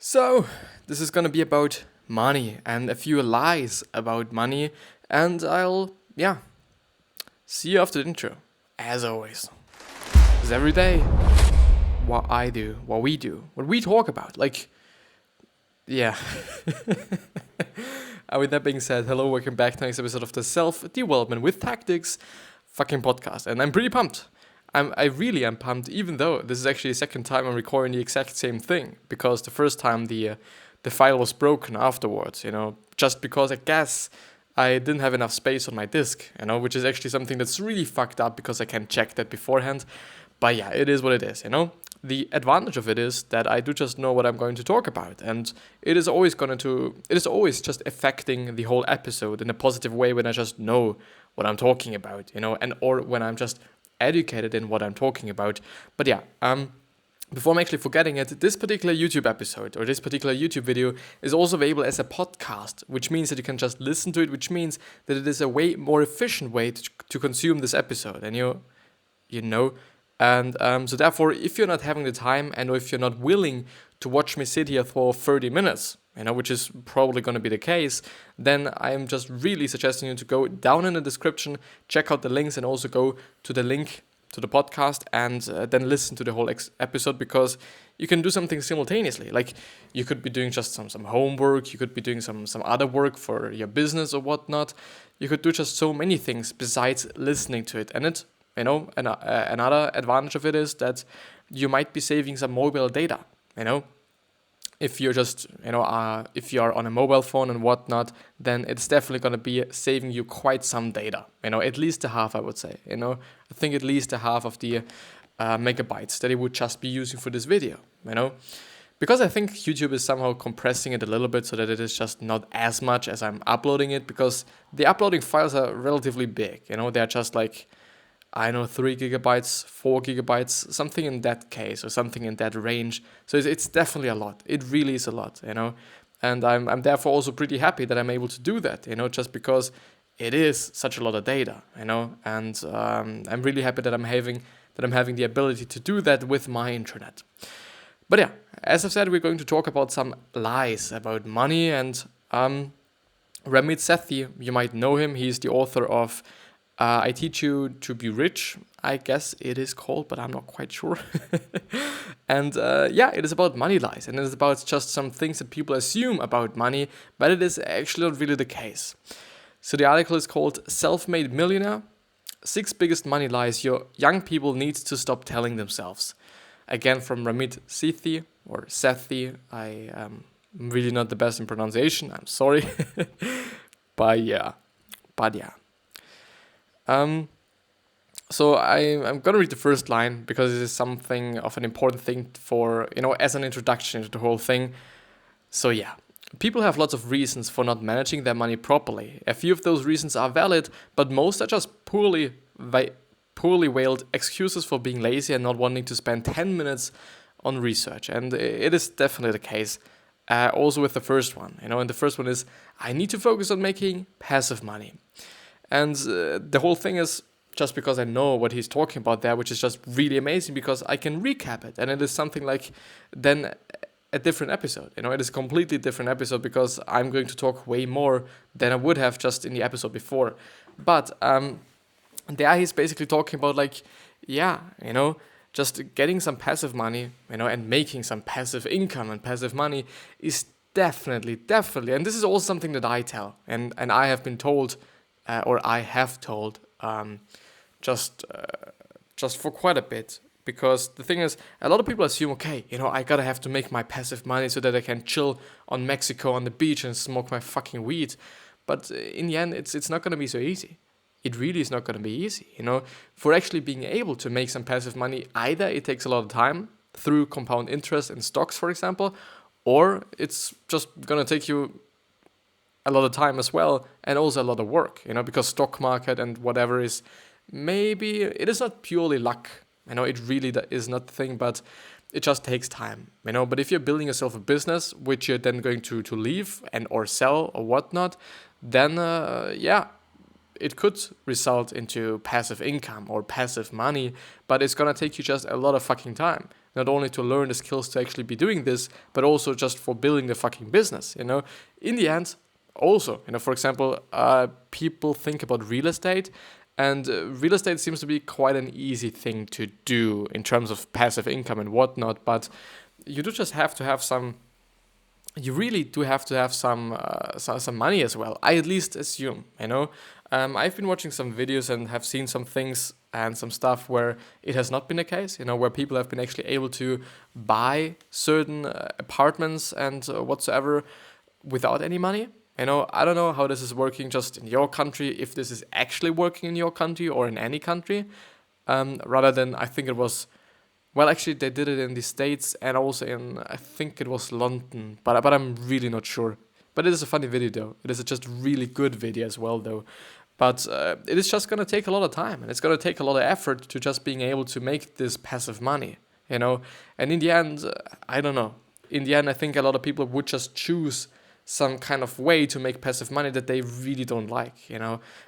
So, this is gonna be about money and a few lies about money, and I'll see you after the intro, as always. Because every day, what I do, what we do, what we talk about, yeah. And with that being said, hello, welcome back to the next episode of the Self Development with Tactics fucking podcast, and I'm pretty pumped. I really am pumped, even though this is actually the second time I'm recording the exact same thing, because the first time the file was broken afterwards, just because I guess I didn't have enough space on my disk, which is actually something that's really fucked up because I can't check that beforehand. But yeah, it is what it is, The advantage of it is that I do just know what I'm going to talk about, and it is always just affecting the whole episode in a positive way when I just know what I'm talking about, and or when I'm just educated in what I'm talking about. But yeah, before I'm actually forgetting it, this particular YouTube episode or this particular YouTube video is also available as a podcast, which means that you can just listen to it, which means that it is a way more efficient way to consume this episode, and so therefore, if you're not having the time and or if you're not willing to watch me sit here for 30 minutes, which is probably going to be the case, then I'm just really suggesting you to go down in the description, check out the links, and also go to the link to the podcast and then listen to the whole episode, because you can do something simultaneously. Like, you could be doing just some homework, you could be doing some other work for your business or whatnot. You could do just so many things besides listening to it. And it, another advantage of it is that you might be saving some mobile data, If you're just, if you're on a mobile phone and whatnot, then it's definitely going to be saving you quite some data, at least a half, I would say, I think at least a half of the megabytes that it would just be using for this video, because I think YouTube is somehow compressing it a little bit so that it is just not as much as I'm uploading it, because the uploading files are relatively big, they're just like, 3 gigabytes, 4 gigabytes, something in that case, or something in that range. So it's definitely a lot. It really is a lot, And I'm therefore also pretty happy that I'm able to do that, just because it is such a lot of data, And I'm really happy that I'm having the ability to do that with my internet. But yeah, as I've said, we're going to talk about some lies about money, and Ramit Sethi, you might know him. He's the author of I Teach You to Be Rich, I guess it is called, but I'm not quite sure. And it is about money lies, and it is about just some things that people assume about money, but it is actually not really the case. So the article is called Self-Made Millionaire, 6 Biggest Money Lies Your Young People Need to Stop Telling Themselves. Again, from Ramit Sethi, or Sethi. I am really not the best in pronunciation, I'm sorry. But yeah. So I'm gonna read the first line because it is something of an important thing for, as an introduction to the whole thing. So yeah, people have lots of reasons for not managing their money properly. A few of those reasons are valid, but most are just poorly veiled excuses for being lazy and not wanting to spend 10 minutes on research. And it is definitely the case. Also with the first one, and the first one is, I need to focus on making passive money. And the whole thing is just because I know what he's talking about there, which is just really amazing because I can recap it. And it is something like then a different episode. It is a completely different episode because I'm going to talk way more than I would have just in the episode before. But there he's basically talking about just getting some passive money, and making some passive income and passive money is definitely. And this is also something that I tell and I have been told, or I have told, just for quite a bit. Because the thing is, a lot of people assume, okay, I gotta have to make my passive money so that I can chill on Mexico on the beach and smoke my fucking weed. But in the end, it's not gonna be so easy. It really is not gonna be easy, For actually being able to make some passive money, either it takes a lot of time through compound interest in stocks, for example, or it's just gonna take you a lot of time as well, and also a lot of work, because stock market and whatever is, maybe it is not purely luck, it really is not the thing, but it just takes time, but if you're building yourself a business, which you're then going to leave and or sell or whatnot, then it could result into passive income or passive money, but it's gonna take you just a lot of fucking time, not only to learn the skills to actually be doing this, but also just for building the fucking business, in the end. Also, for example, people think about real estate, and real estate seems to be quite an easy thing to do in terms of passive income and whatnot, but you do just have to have some. You really do have to have some money as well. I at least assume, I've been watching some videos and have seen some things and some stuff where it has not been the case, where people have been actually able to buy certain apartments and whatsoever without any money. I don't know how this is working just in your country, if this is actually working in your country or in any country, rather than, I think it was, well, actually they did it in the States and also in, I think it was London, but I'm really not sure. But it is a funny video though. It is a just really good video as well though. But it is just going to take a lot of time, and it's going to take a lot of effort to just being able to make this passive money, And in the end, I don't know. In the end, I think a lot of people would just choose some kind of way to make passive money that they really don't like,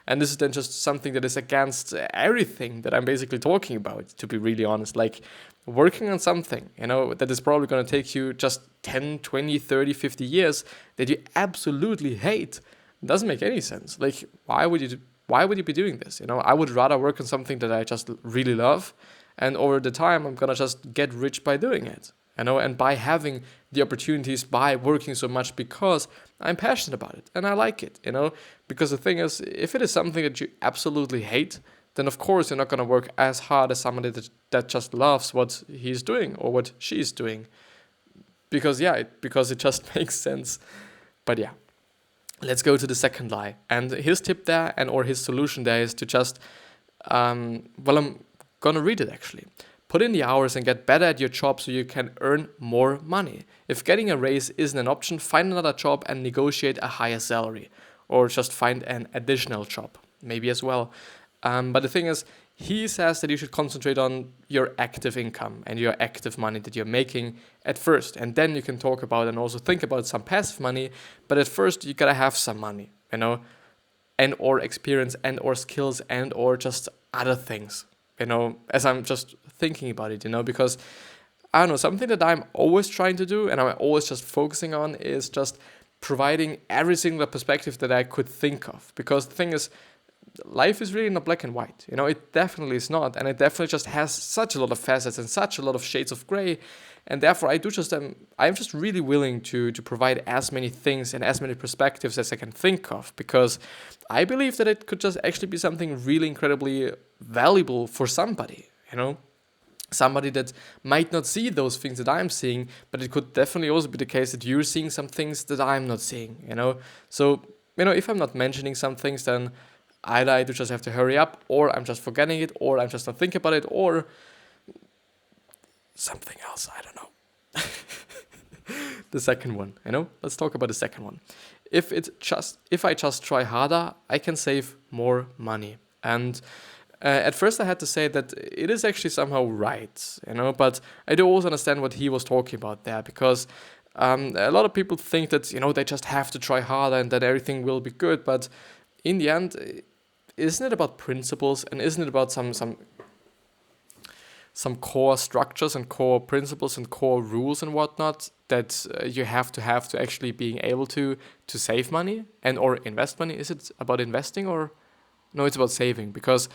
And this is then just something that is against everything that I'm basically talking about, to be really honest. Like working on something, that is probably going to take you just 10, 20, 30, 50 years that you absolutely hate. Doesn't make any sense. Like, why would you be doing this? I would rather work on something that I just really love, and over the time, I'm going to just get rich by doing it. And by having the opportunities, by working so much, because I'm passionate about it and I like it, because the thing is, if it is something that you absolutely hate, then of course you're not going to work as hard as somebody that just loves what he's doing or what she's doing, because it just makes sense. But yeah, let's go to the second lie. And his tip there or his solution there is to just, I'm going to read it actually. Put in the hours and get better at your job so you can earn more money. If getting a raise isn't an option, find another job and negotiate a higher salary. Or just find an additional job, maybe as well. But the thing is, he says that you should concentrate on your active income and your active money that you're making at first. And then you can talk about and also think about some passive money. But at first, you gotta have some money, and or experience and or skills and or just other things. As I'm just thinking about it, because I don't know, something that I'm always trying to do and I'm always just focusing on is just providing every single perspective that I could think of. Because the thing is, life is really not black and white. It definitely is not. And it definitely just has such a lot of facets and such a lot of shades of gray. And therefore, I'm just really willing to provide as many things and as many perspectives as I can think of, because I believe that it could just actually be something really incredibly valuable for somebody, Somebody that might not see those things that I'm seeing, but it could definitely also be the case that you're seeing some things that I'm not seeing, So, if I'm not mentioning some things, then either I do just have to hurry up, or I'm just forgetting it, or I'm just not thinking about it, or something else, I don't know. The second one, let's talk about the second one. If I just try harder, I can save more money. And at first I had to say that it is actually somehow right, but I do also understand what he was talking about there, because a lot of people think that, they just have to try harder and that everything will be good. But in the end, isn't it about principles, and isn't it about some core structures and core principles and core rules and whatnot that you have to actually being able to save money and or invest money? Is it about investing, or no, it's about saving? Because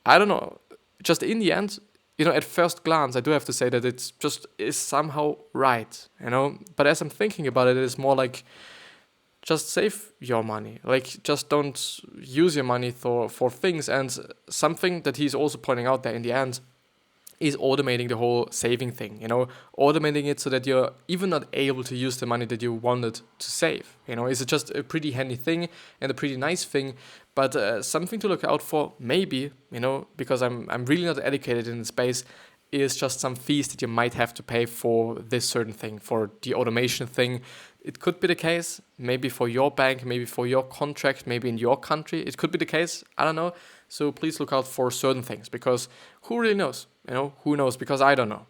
I don't know, just in the end, at first glance, I do have to say that it's just is somehow right, but as I'm thinking about it, it's more like, just save your money. Like, just don't use your money for things. And something that he's also pointing out there in the end is automating the whole saving thing, automating it so that you're even not able to use the money that you wanted to save. It's just a pretty handy thing and a pretty nice thing, but something to look out for, maybe, because I'm really not educated in the space, is just some fees that you might have to pay for this certain thing, for the automation thing. It could be the case, maybe for your bank, maybe for your contract, maybe in your country. It could be the case, I don't know. So please look out for certain things, because who really knows? Who knows? Because I don't know.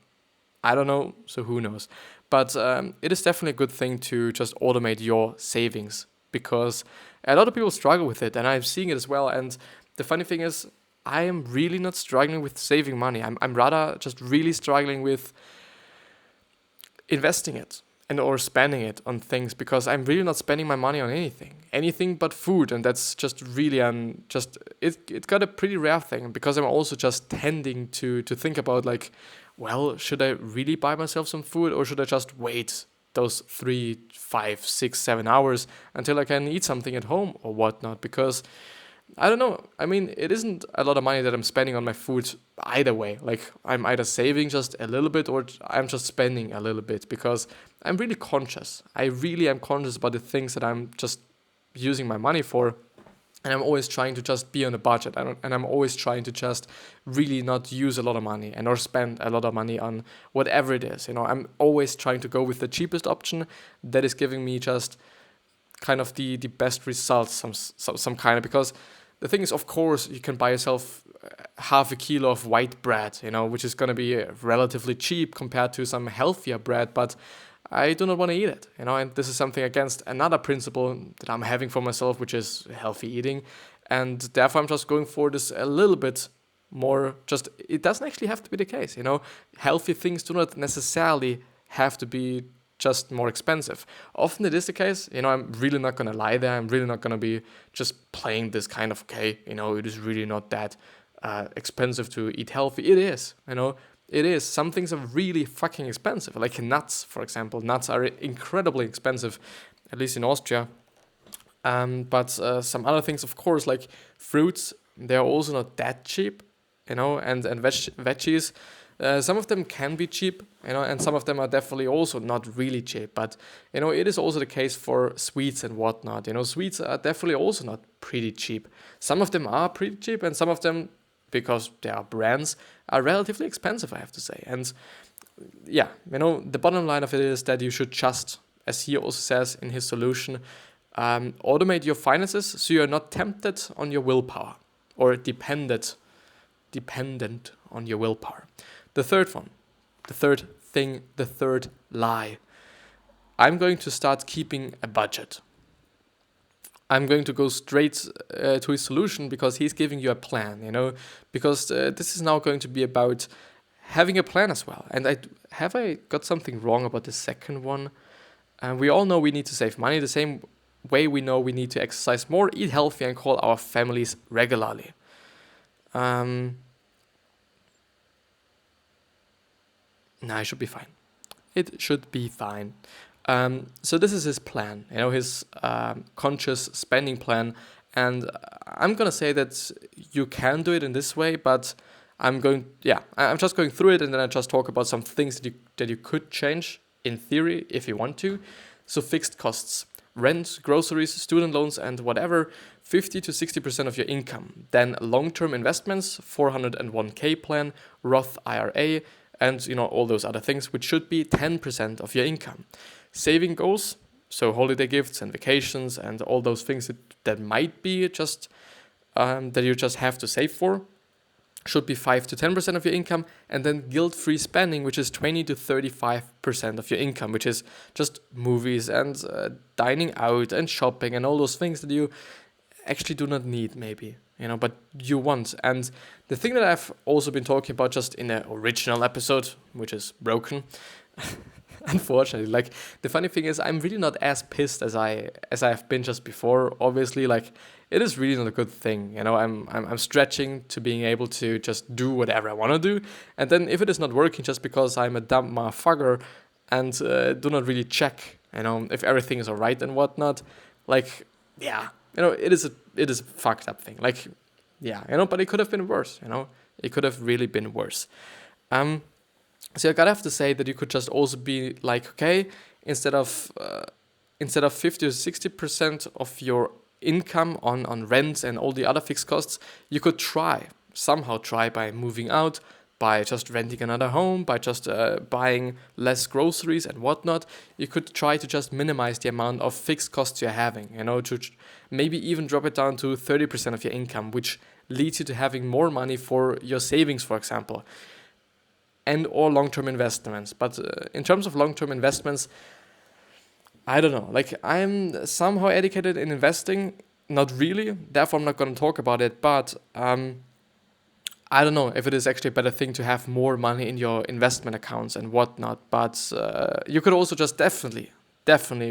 I don't know, so who knows? But it is definitely a good thing to just automate your savings, because a lot of people struggle with it, and I'm seeing it as well. And the funny thing is, I am really not struggling with saving money. I'm rather just really struggling with investing it and or spending it on things, because I'm really not spending my money on anything but food, and that's just really it got a pretty rare thing, because I'm also just tending to think about like, well, should I really buy myself some food, or should I just wait those 3, 5, 6, 7 hours until I can eat something at home or whatnot? Because I don't know. I mean, it isn't a lot of money that I'm spending on my food either way. Like, I'm either saving just a little bit, or I'm just spending a little bit, because I'm really conscious. I really am conscious about the things that I'm just using my money for. And I'm always trying to just be on a budget. And I'm always trying to just really not use a lot of money and or spend a lot of money on whatever it is. I'm always trying to go with the cheapest option that is giving me just kind of the best results, some kind of, because the thing is, of course, you can buy yourself half a kilo of white bread, which is going to be relatively cheap compared to some healthier bread, but I do not want to eat it, and this is something against another principle that I'm having for myself, which is healthy eating, and therefore I'm just going for this a little bit more. Just, it doesn't actually have to be the case, healthy things do not necessarily have to be just more expensive. Often it is the case, I'm really not going to lie there. I'm really not going to be just playing this kind of, okay, it is really not that expensive to eat healthy. It is, it is. Some things are really fucking expensive, like nuts, for example. Nuts are incredibly expensive, at least in Austria. But some other things, of course, like fruits, they're also not that cheap, and veggies. Some of them can be cheap, and some of them are definitely also not really cheap. But, it is also the case for sweets and whatnot. Sweets are definitely also not pretty cheap. Some of them are pretty cheap, and some of them, because they are brands, are relatively expensive, I have to say. And yeah, the bottom line of it is that you should just, as he also says in his solution, automate your finances so you're not tempted on your willpower, or dependent on your willpower. The third one, the third lie. I'm going to start keeping a budget. I'm going to go straight to his solution, because he's giving you a plan, because this is now going to be about having a plan as well. And I got something wrong about the second one? We all know we need to save money the same way we know we need to exercise more, eat healthy, and call our families regularly. No, it should be fine. It should be fine. So this is his plan, his conscious spending plan. And I'm going to say that you can do it in this way, but I'm just going through it, and then I just talk about some things that you could change in theory if you want to. So fixed costs, rent, groceries, student loans, and whatever, 50 to 60% of your income. Then long-term investments, 401k plan, Roth IRA, and all those other things, which should be 10% of your income. Saving goals, so holiday gifts and vacations and all those things that might be just that you just have to save for, should be 5 to 10% of your income. And then guilt-free spending, which is 20 to 35% of your income, which is just movies and dining out and shopping and all those things that you actually do not need, maybe, but you want. And the thing that I've also been talking about just in the original episode, which is broken, unfortunately, like, the funny thing is, I'm really not as pissed as I have been just before. Obviously, like, it is really not a good thing, I'm stretching to being able to just do whatever I want to do, and then if it is not working just because I'm a dumb motherfucker and do not really check, if everything is alright and whatnot, like, yeah, it is a fucked up thing, like, yeah, but it could have been worse, it could have really been worse. So I gotta have to say that you could just also be like, okay, instead of 50 to 60% of your income on rent and all the other fixed costs, you could somehow try by moving out, by just renting another home, by just buying less groceries and whatnot. You could try to just minimize the amount of fixed costs you're having, to maybe even drop it down to 30% of your income, which leads you to having more money for your savings, for example, and or long-term investments. But in terms of long-term investments, I don't know. Like, I'm somehow educated in investing, not really. Therefore, I'm not going to talk about it. But I don't know if it is actually a better thing to have more money in your investment accounts and whatnot, but you could also just definitely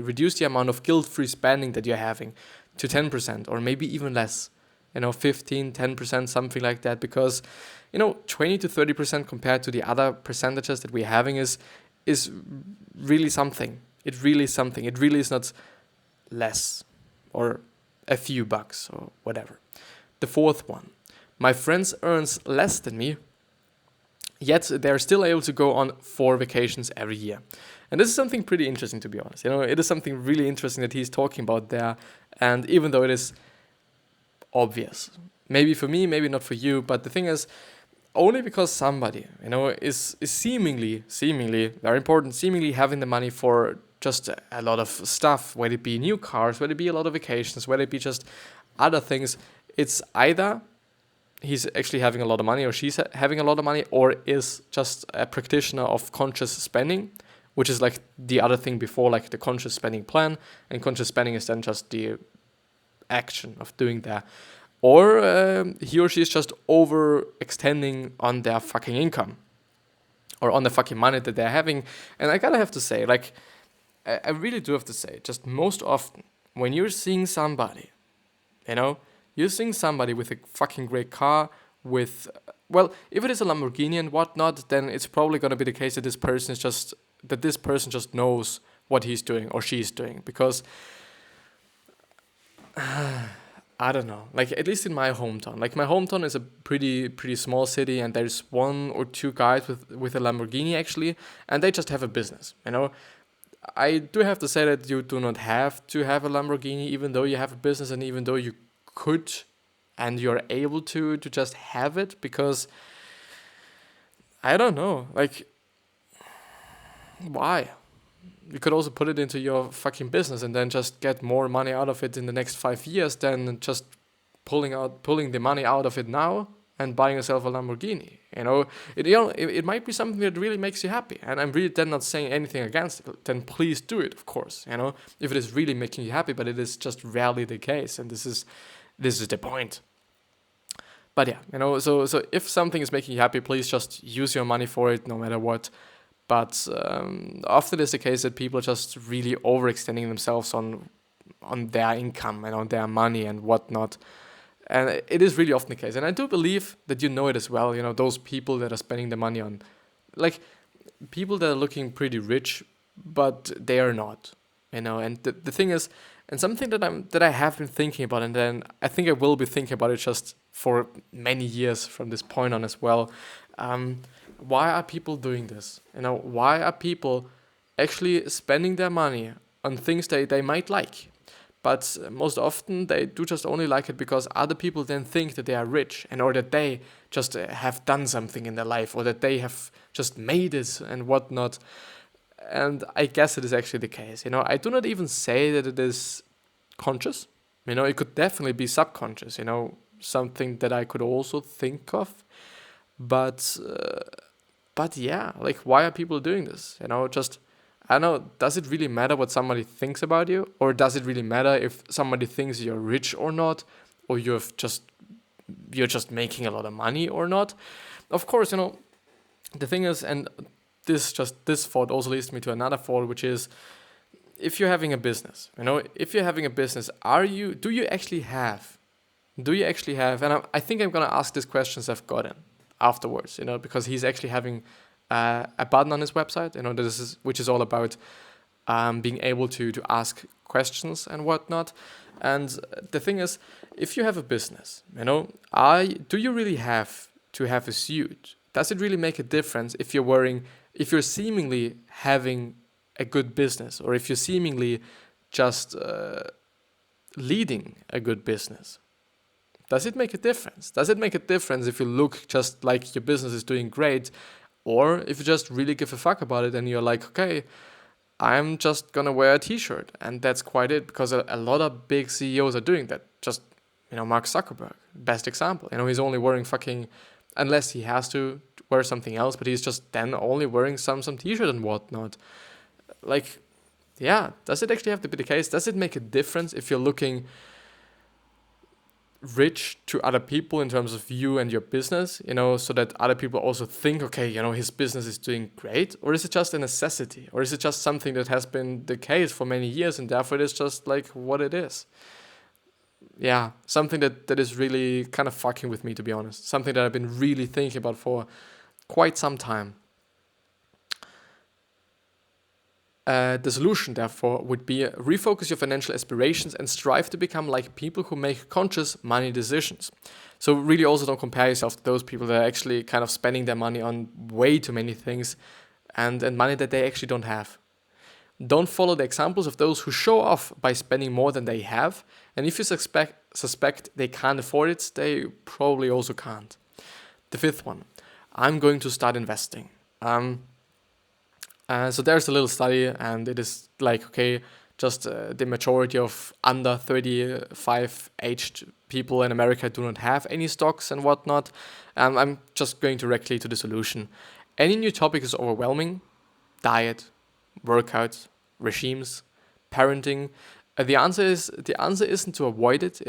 reduce the amount of guilt-free spending that you're having to 10% or maybe even less, 15, 10%, something like that, because 20 to 30% compared to the other percentages that we're having is really something. It really is something. It really is not less or a few bucks or whatever. The fourth one. My friends earns less than me, yet they're still able to go on 4 vacations every year. And this is something pretty interesting, to be honest. It is something really interesting that he's talking about there. And even though it is obvious, maybe for me, maybe not for you, but the thing is, only because somebody, is seemingly, very important, seemingly having the money for just a lot of stuff, whether it be new cars, whether it be a lot of vacations, whether it be just other things, it's either he's actually having a lot of money or she's having a lot of money, or is just a practitioner of conscious spending, which is like the other thing before, like the conscious spending plan, and conscious spending is then just the action of doing that. Or he or she is just overextending on their fucking income or on the fucking money that they're having. And I gotta have to say, like, I really do have to say, just most often when you're seeing somebody, you're seeing somebody with a fucking great car, with, well, if it is a Lamborghini and whatnot, then it's probably gonna be the case that this person just knows what he's doing or she's doing, because I don't know, like, at least in my hometown, like, my hometown is a pretty small city, and there's 1 or 2 guys with a Lamborghini actually, and they just have a business. I do have to say that you do not have to have a Lamborghini even though you have a business, and even though you could and you're able to just have it, because I don't know, like, why? You could also put it into your fucking business and then just get more money out of it in the next 5 years than just pulling the money out of it now and buying yourself a Lamborghini. It might be something that really makes you happy, and I'm really then not saying anything against it. Then please do it, of course. If it is really making you happy, but it is just rarely the case, and this is the point. But yeah, so if something is making you happy, please just use your money for it, no matter what. But often it's the case that people are just really overextending themselves on their income and on their money and whatnot. And it is really often the case. And I do believe that you know it as well, those people that are spending the money on, like, people that are looking pretty rich, but they are not, And the thing is, and something that I have been thinking about, and then I think I will be thinking about it just for many years from this point on as well. Why are people doing this? Why are people actually spending their money on things they might like? But most often they do just only like it because other people then think that they are rich, or that they just have done something in their life, or that they have just made it and whatnot. And I guess it is actually the case. I do not even say that it is conscious. It could definitely be subconscious, something that I could also think of. But yeah, like, why are people doing this? Just, I don't know, does it really matter what somebody thinks about you? Or does it really matter if somebody thinks you're rich or not? Or you're just making a lot of money or not? Of course, the thing is, and this thought also leads me to another thought, which is, if you're having a business, do you actually have, and I think I'm going to ask these questions I've gotten afterwards, because he's actually having a button on his website, which is all about being able to ask questions and whatnot. And the thing is, if you have a business, do you really have to have a suit? Does it really make a difference if you're seemingly having a good business, or if you're seemingly just leading a good business? Does it make a difference? Does it make a difference if you look just like your business is doing great, or if you just really give a fuck about it and you're like, okay, I'm just gonna wear a t-shirt and that's quite it? Because a lot of big CEOs are doing that. Just, Mark Zuckerberg, best example. He's only wearing fucking, unless he has to wear something else, but he's just then only wearing some t-shirt and whatnot. Like, yeah, does it actually have to be the case? Does it make a difference if you're looking rich to other people in terms of you and your business, so that other people also think, okay, his business is doing great? Or is it just a necessity? Or is it just something that has been the case for many years and therefore it is just like what it is? Yeah, something that is really kind of fucking with me, to be honest. Something that I've been really thinking about for quite some time. The solution, therefore, would be refocus your financial aspirations and strive to become like people who make conscious money decisions. So really also don't compare yourself to those people that are actually kind of spending their money on way too many things and money that they actually don't have. Don't follow the examples of those who show off by spending more than they have. And if you suspect they can't afford it, they probably also can't. The fifth one, I'm going to start investing. So there's a little study, and it is like, okay, just the majority of under 35 aged people in America do not have any stocks and whatnot. I'm just going directly to the solution. Any new topic is overwhelming. Diet, workouts, regimes, parenting. The answer isn't to avoid it.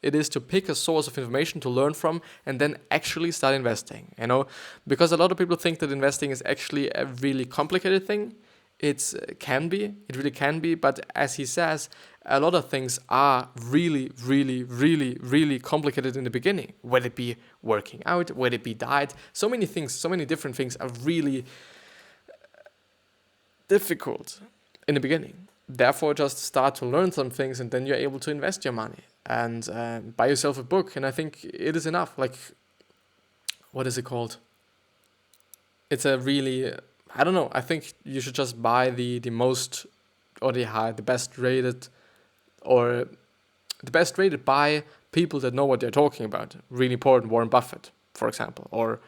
It is to pick a source of information to learn from and then actually start investing, because a lot of people think that investing is actually a really complicated thing. It really can be, but as he says, a lot of things are really, really, really, really complicated in the beginning, whether it be working out, whether it be diet. So many things, so many different things are really difficult in the beginning. Therefore, just start to learn some things and then you're able to invest your money and buy yourself a book. And I think it is enough. Like, what is it called? It's a really, I don't know. I think you should just buy the most or the best rated by people that know what they're talking about. Really important. Warren Buffett, for example, or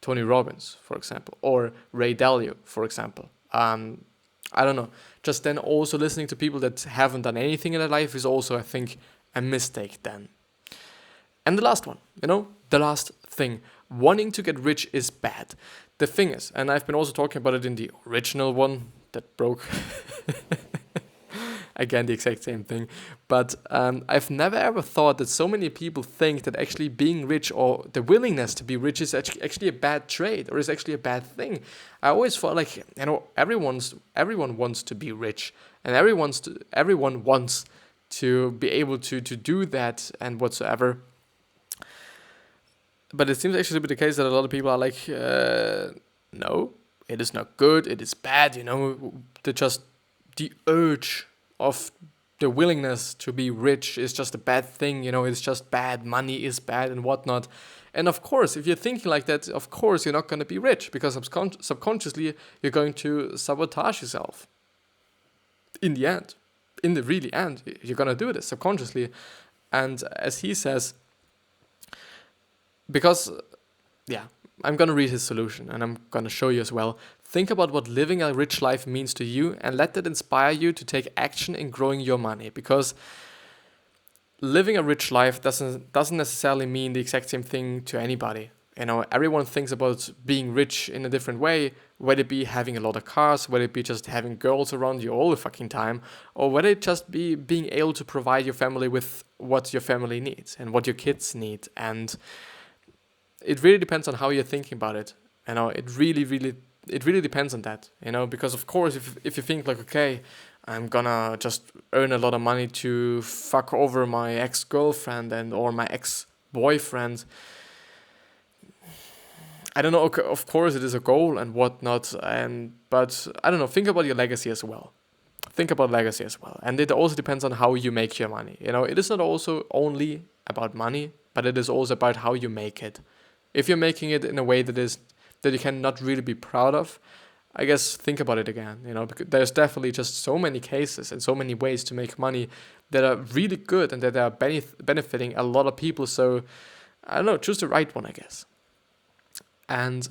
Tony Robbins, for example, or Ray Dalio, for example. I don't know. Just then also listening to people that haven't done anything in their life is also, I think, a mistake then. And the last one, the last thing, wanting to get rich is bad. The thing is, and I've been also talking about it in the original one that broke. Again, the exact same thing. But I've never ever thought that so many people think that actually being rich or the willingness to be rich is actually a bad trait or is actually a bad thing. I always thought like, everyone wants to be rich and everyone wants to be able to do that and whatsoever. But it seems actually to be the case that a lot of people are like, no, it is not good, it is bad, the urge of the willingness to be rich is just a bad thing, it's just bad, money is bad and whatnot. And of course, if you're thinking like that, of course you're not going to be rich because subconsciously you're going to sabotage yourself. In the really end, you're going to do this subconsciously. And as he says, because, I'm going to read his solution and I'm going to show you as well. Think about what living a rich life means to you and let that inspire you to take action in growing your money. Because living a rich life doesn't necessarily mean the exact same thing to anybody. Everyone thinks about being rich in a different way, whether it be having a lot of cars, whether it be just having girls around you all the fucking time, or whether it just be being able to provide your family with what your family needs and what your kids need. And it really depends on how you're thinking about it. It really depends on that, because of course, if you think like, okay, I'm gonna just earn a lot of money to fuck over my ex-girlfriend or my ex-boyfriend, I don't know, okay, of course it is a goal and whatnot, but I don't know, think about your legacy as well. And it also depends on how you make your money. It is not also only about money, but it is also about how you make it. If you're making it in a way that you cannot really be proud of, I guess think about it again, because there's definitely just so many cases and so many ways to make money that are really good and that are benefiting a lot of people. So, I don't know, choose the right one, I guess. And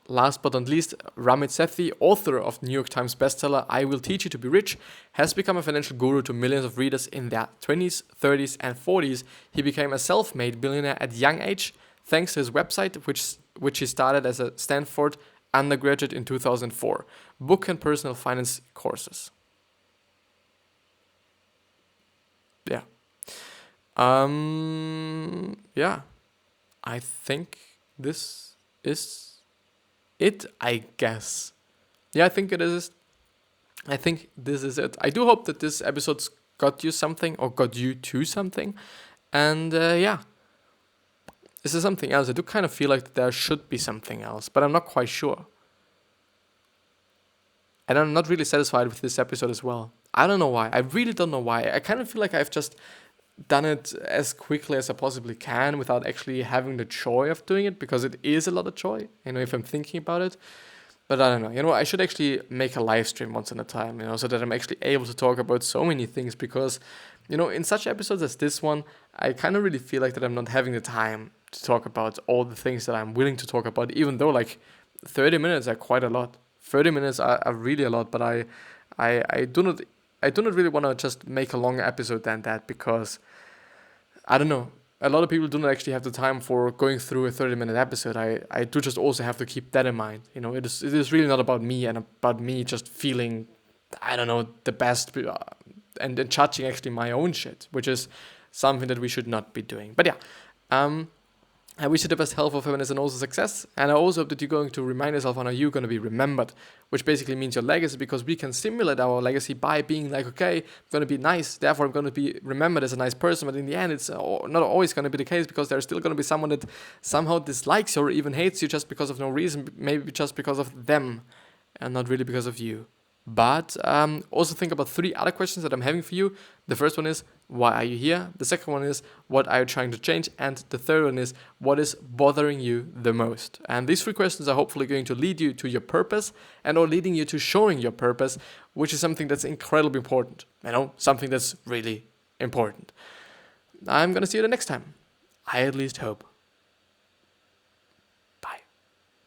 last but not least, Ramit Sethi, author of New York Times bestseller I Will Teach You to Be Rich, has become a financial guru to millions of readers in their 20s, 30s, and 40s. He became a self-made billionaire at a young age, thanks to his website, which he started as a Stanford undergraduate in 2004. Book and personal finance courses. Yeah. Yeah, I think this is it, I guess. Yeah, I think it is. I think this is it. I do hope that this episode's got you something or got you to something. And yeah, is there something else? I do kind of feel like there should be something else, but I'm not quite sure. And I'm not really satisfied with this episode as well. I don't know why. I really don't know why. I kind of feel like I've just done it as quickly as I possibly can without actually having the joy of doing it, because it is a lot of joy, if I'm thinking about it. But I don't know. I should actually make a live stream once in a time, so that I'm actually able to talk about so many things, because, in such episodes as this one, I kind of really feel like that I'm not having the time to talk about all the things that I'm willing to talk about, even though like 30 minutes are quite a lot. 30 minutes are really a lot, but I do not really want to just make a longer episode than that, because I don't know. A lot of people do not actually have the time for going through a 30-minute episode. I do just also have to keep that in mind. It is really not about me and about me just feeling, I don't know, the best and judging actually my own shit, which is something that we should not be doing. But yeah, I wish you the best health of happiness and also success. And I also hope that you're going to remind yourself on how you're going to be remembered, which basically means your legacy, because we can simulate our legacy by being like, okay, I'm going to be nice, therefore I'm going to be remembered as a nice person. But in the end, it's not always going to be the case, because there's still going to be someone that somehow dislikes you or even hates you just because of no reason, maybe just because of them and not really because of you. But also think about 3 other questions that I'm having for you. The first one is, why are you here? The second one is, what are you trying to change? And the third one is, what is bothering you the most? And these 3 questions are hopefully going to lead you to your purpose, and or leading you to showing your purpose, which is something that's incredibly important. Something that's really important. I'm going to see you the next time. I at least hope.